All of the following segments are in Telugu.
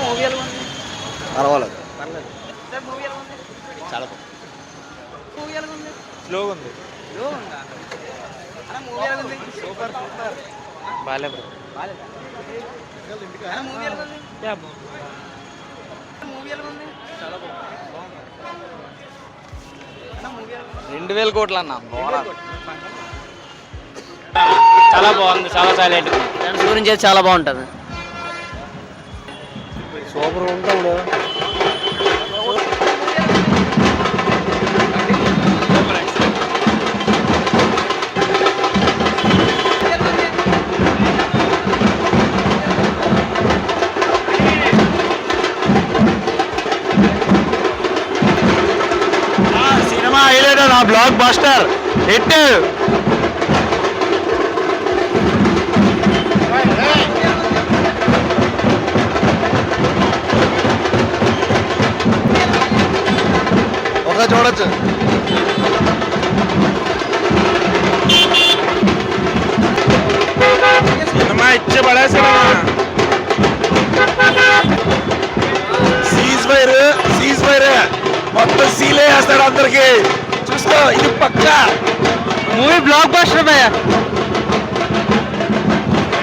మూవీ ఎలా ఉంది? పర్వాలేదు. పర్లేదు. సార్ మూవీ ఎలా ఉంది? చాలా మూవీ ఎలా ఉంది? స్లోగా ఉంది. స్లో ఉందా? మూవీ ఎలా ఉంది? సూపర్ బాలే బ్రో. బాలేదా? మూవీ ఎలా ఉంది? మూవీ ఎలా ఉంది? చాలా బాగుంది. మూవీ ఎలా ఉంది? 2000 కోట్లు అన్న. చాలా బాగుంది, చాలా సైలెంట్. ఫ్రెండ్స్ గురించి అయితే చాలా బాగుంటుంది. సూపర్ ఉంటాడు. సినిమా హైలైట్ నా బ్లాక్ బస్టర్ హిట్. ఒక చూడొచ్చు. సినిమా ఇచ్చే పడే సినిమా. సీజ్ ఫైర్ మొత్తం సీలే వేస్తాడు అందరికి. చూసుకో, ఇది పక్క మూవీ బ్లాక్ బస్టర్ భయ్య.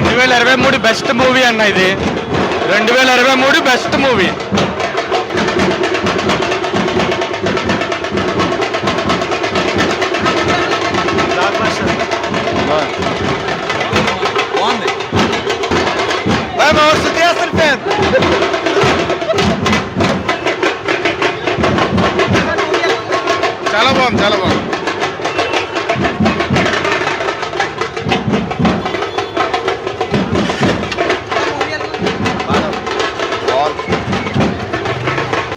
2023 బెస్ట్ మూవీ అన్న ఇది. 2023 బెస్ట్ మూవీ.